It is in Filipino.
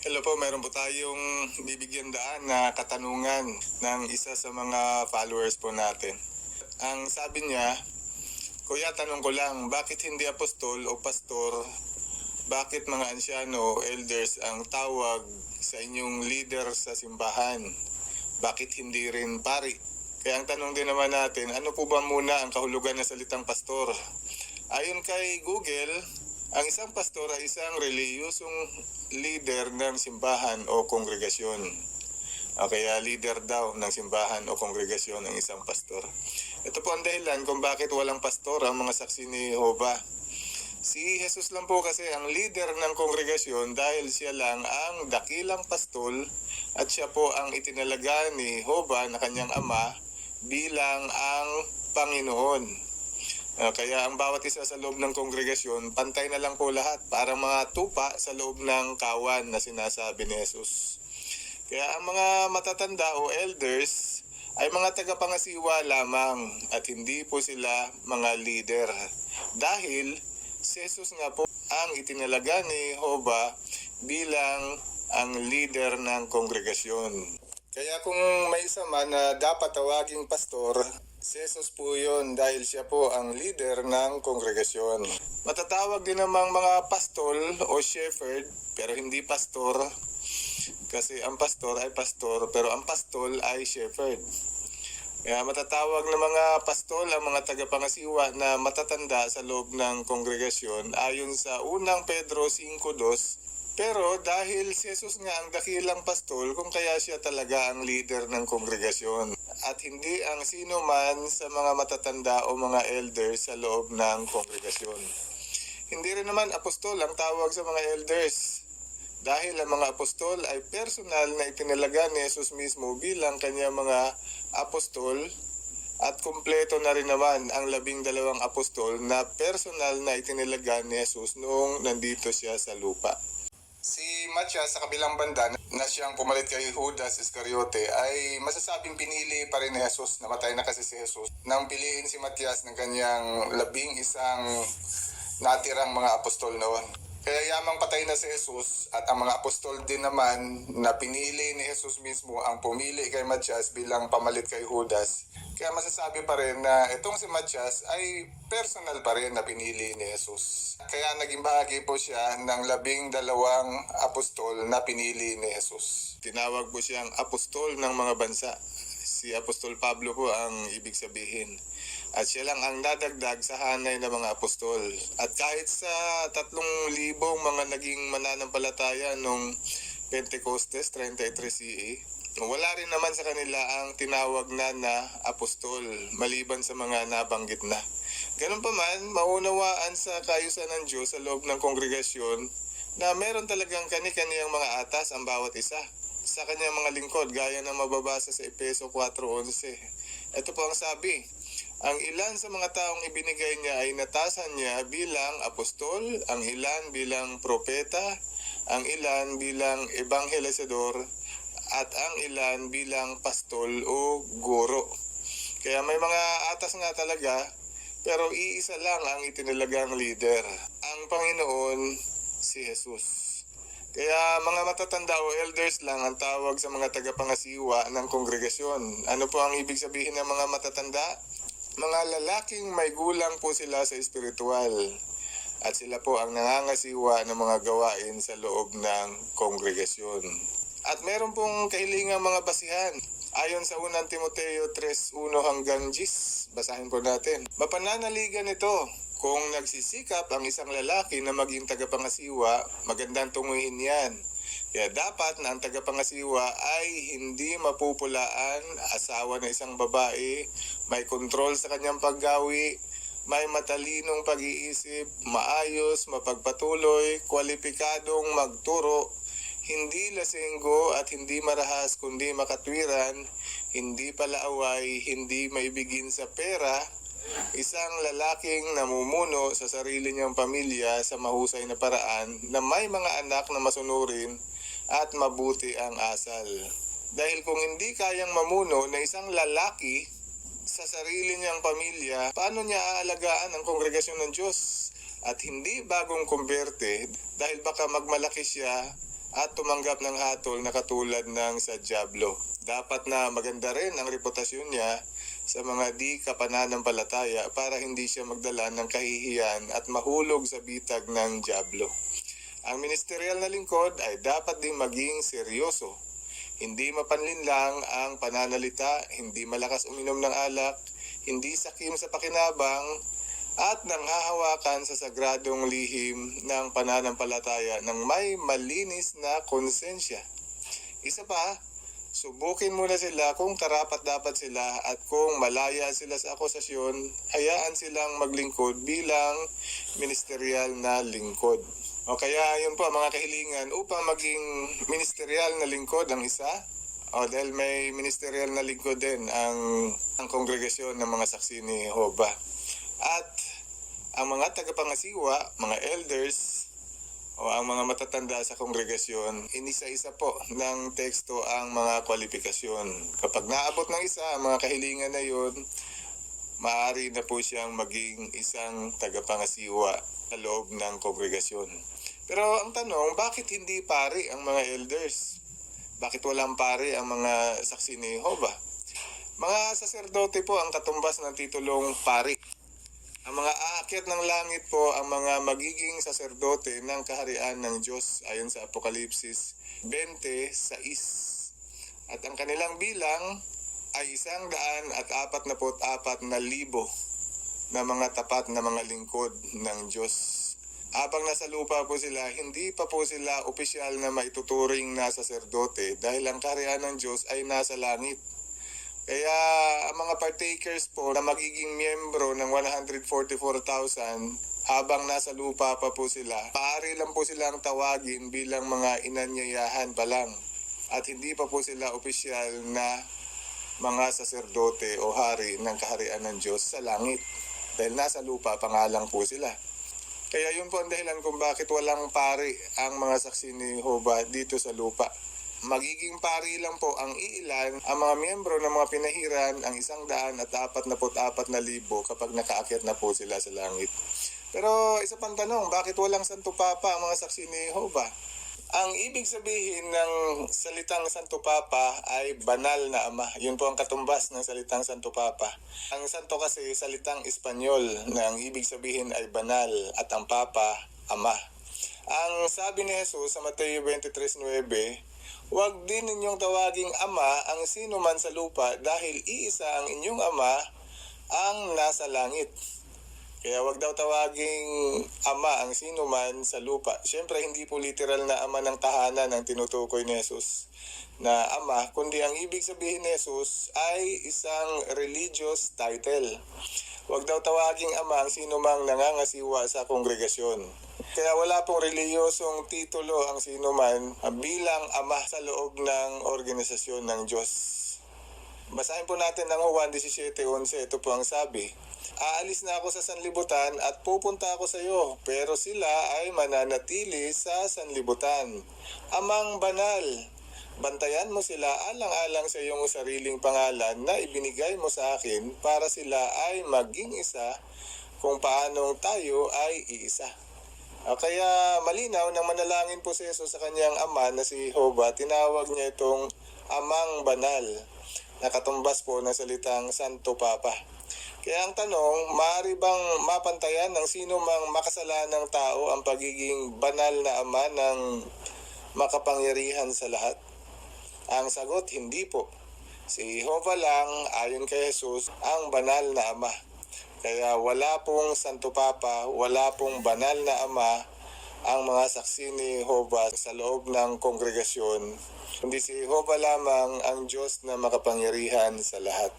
Hello po, mayroon po tayong bibigyan daan na katanungan ng isa sa mga followers po natin. Ang sabi niya, Kuya, tanong ko lang, bakit hindi apostol o pastor, bakit mga ansyano o elders ang tawag sa inyong leader sa simbahan? Bakit hindi rin pari? Kaya ang tanong din naman natin, ano po ba muna ang kahulugan ng salitang pastor? Ayon kay Google, ang isang pastor ay isang reliyosong leader ng simbahan o kongregasyon. O kaya leader daw ng simbahan o kongregasyon ng isang pastor. Ito po ang dahilan kung bakit walang pastor ang mga saksi ni Jehovah. Si Jesus lang po kasi ang leader ng kongregasyon dahil siya lang ang dakilang pastol at siya po ang itinalaga ni Jehovah na kanyang ama bilang ang Panginoon. Kaya ang bawat isa sa loob ng kongregasyon, pantay na lang po lahat para mga tupa sa loob ng kawan na sinasabi ni Jesus. Kaya ang mga matatanda o elders ay mga tagapangasiwa lamang at hindi po sila mga leader. Dahil si Jesus nga po ang itinalaga ni Jehovah bilang ang leader ng kongregasyon. Kaya kung may isa man na dapat tawaging pastor, si Jesus po yun dahil siya po ang leader ng kongregasyon. Matatawag din namang mga pastol o shepherd pero hindi pastor kasi ang pastor ay pastor pero ang pastol ay shepherd. Kaya matatawag ng mga pastol ang mga tagapangasiwa na matatanda sa loob ng kongregasyon ayon sa unang Pedro 5:2. Pero dahil si Jesus nga ang dakilang pastol, kung kaya siya talaga ang leader ng kongregasyon at hindi ang sino man sa mga matatanda o mga elders sa loob ng kongregasyon. Hindi rin naman apostol ang tawag sa mga elders dahil ang mga apostol ay personal na itinalaga ni Jesus mismo bilang kanyang mga apostol at kumpleto na rin naman ang 12 apostol na personal na itinalaga ni Jesus noong nandito siya sa lupa. Si Matias sa kabilang banda na siyang pumalit kay Judas Iscariote ay masasabing pinili pa rin ni Jesus, namatay na kasi si Jesus, nang piliin si Matias ng kanyang 11 natirang mga apostol noon. Kaya yamang patay na si Jesus at ang mga apostol din naman na pinili ni Jesus mismo ang pumili kay Matias bilang pamalit kay Judas. Kaya masasabi pa rin na itong si Matias ay personal pa rin na pinili ni Jesus. Kaya naging bahagi po siya ng 12 apostol na pinili ni Jesus. Tinawag po siyang apostol ng mga bansa. Si Apostol Pablo po ang ibig sabihin. At siya lang ang dadagdag sa hanay ng mga apostol. At kahit sa 3,000 mga naging mananampalataya nung Pentecostes 33 CE, wala rin naman sa kanila ang tinawag na apostol maliban sa mga nabanggit na. Ganun pa man, maunawaan sa kaayusan ng Diyos sa loob ng kongregasyon na meron talagang kani-kaniyang mga atas ang bawat isa sa kanyang mga lingkod gaya ng mababasa sa Efeso 4:11. Ito po ang sabi, ang ilan sa mga taong ibinigay niya ay natasan niya bilang apostol, ang ilan bilang propeta, ang ilan bilang ebanghelisador, at ang ilan bilang pastol o guro. Kaya may mga atas nga talaga, pero iisa lang ang itinalagang leader, ang Panginoon si Jesus. Kaya mga matatanda o elders lang ang tawag sa mga tagapangasiwa ng kongregasyon. Ano po ang ibig sabihin ng mga matatanda? Mga lalaking may gulang po sila sa espiritual at sila po ang nangangasiwa ng mga gawain sa loob ng kongregasyon. At meron pong kahilingang mga basihan. Ayon sa 1 Timoteo 3:1-10, basahin po natin. Mapananaligan ito, kung nagsisikap ang isang lalaki na maging tagapangasiwa, magandang tunguhin yan. Kaya dapat na ang tagapangasiwa ay hindi mapupulaan, asawa ng isang babae, may kontrol sa kanyang paggawi, may matalinong pag-iisip, maayos, mapagpatuloy, kwalipikadong magturo, hindi lasenggo at hindi marahas kundi makatwiran, hindi palaaway, hindi maibigin sa pera, isang lalaking namumuno sa sarili niyang pamilya sa mahusay na paraan na may mga anak na masunurin at mabuti ang asal. Dahil kung hindi kayang mamuno na isang lalaki sa sarili niyang pamilya, paano niya aalagaan ang kongregasyon ng Diyos? At hindi bagong kumberte dahil baka magmalaki siya at tumanggap ng hatol na katulad ng sa dyablo. Dapat na maganda rin ang reputasyon niya sa mga di kapananampalataya para hindi siya magdala ng kahihiyan at mahulog sa bitag ng dyablo. Ang ministerial na lingkod ay dapat din maging seryoso. Hindi mapanlinlang ang pananalita, hindi malakas uminom ng alak, hindi sakim sa pakinabang, at nanghahawakan sa sagradong lihim ng pananampalataya ng may malinis na konsensya. Isa pa, subukin muna sila kung karapat-dapat sila at kung malaya sila sa akusasyon, hayaan silang maglingkod bilang ministerial na lingkod. O kaya yun po ang mga kahilingan upang maging ministerial na lingkod ang isa. O dahil may ministerial na lingkod din ang kongregasyon ng mga saksi ni Jehovah. At ang mga tagapangasiwa, mga elders, o ang mga matatanda sa kongregasyon, inisa-isa po ng teksto ang mga kwalifikasyon. Kapag naabot ng isa ang mga kahilingan na yun, maaari na po siyang maging isang tagapangasiwa sa loob ng kongregasyon. Pero ang tanong, bakit hindi pari ang mga elders? Bakit walang pari ang mga saksi ni Jehovah? Mga saserdote po ang katumbas ng titulong pari. Ang mga aakyat ng langit po ang mga magiging saserdote ng kaharian ng Diyos ayon sa Apokalipsis 20:6. At ang kanilang bilang ay 144,000 na mga tapat na mga lingkod ng Diyos. Habang nasa lupa po sila, hindi pa po sila opisyal na maituturing na saserdote dahil ang kaharian ng Diyos ay nasa langit. Kaya ang mga partakers po na magiging miyembro ng 144,000 habang nasa lupa pa po sila, pari lang po silang tawagin bilang mga inanyayahan pa lang at hindi pa po sila opisyal na mga saserdote o hari ng kaharian ng Diyos sa langit dahil nasa lupa pa nga lang po sila. Kaya yun po ang dahilan kung bakit walang pari ang mga saksi ni Jehovah dito sa lupa. Magiging pari lang po ang iilan ang mga miyembro ng mga pinahiran ang 144,000 kapag nakaakyat na po sila sa langit. Pero isa pang tanong, bakit walang Santo Papa ang mga saksi ni Jehovah? Ang ibig sabihin ng salitang Santo Papa ay banal na ama. Yun po ang katumbas ng salitang Santo Papa. Ang Santo kasi salitang Espanyol na ang ibig sabihin ay banal at ang Papa, ama. Ang sabi ni Jesus sa Mateo 23:9, huwag din ninyong tawaging ama ang sino man sa lupa dahil iisa ang inyong ama ang nasa langit. Kaya wag daw tawaging ama ang sino man sa lupa. Siyempre hindi po literal na ama ng tahanan ang tinutukoy ni Jesus na ama, kundi ang ibig sabihin ni Jesus ay isang religious title. Wag daw tawaging ama ang sino mang nangangasiwa sa kongregasyon. Kaya wala pong reliyosong titulo ang sino man bilang ama sa loob ng organisasyon ng Diyos. Basahin po natin ang Juan 17:11. Ito po ang sabi, aalis na ako sa sanlibutan at pupunta ako sa iyo, pero sila ay mananatili sa sanlibutan. Amang banal, bantayan mo sila alang-alang sa iyong sariling pangalan na ibinigay mo sa akin para sila ay maging isa kung paanong tayo ay iisa. Kaya malinaw nang manalangin po si Jesus sa kanyang ama na si Jehovah, tinawag niya itong amang banal, nakatumbas po ng salitang Santo Papa. Kaya ang tanong, maaari bang mapantayan ng sino mang makasalanang tao ang pagiging banal na ama ng makapangyarihan sa lahat? Ang sagot, hindi po. Si Jehovah lang, ayon kay Jesus, ang banal na ama. Kaya wala pong Santo Papa, wala pong banal na ama ang mga saksi ni Jehovah sa loob ng kongregasyon, kundi si Jehovah lamang ang Diyos na makapangyarihan sa lahat.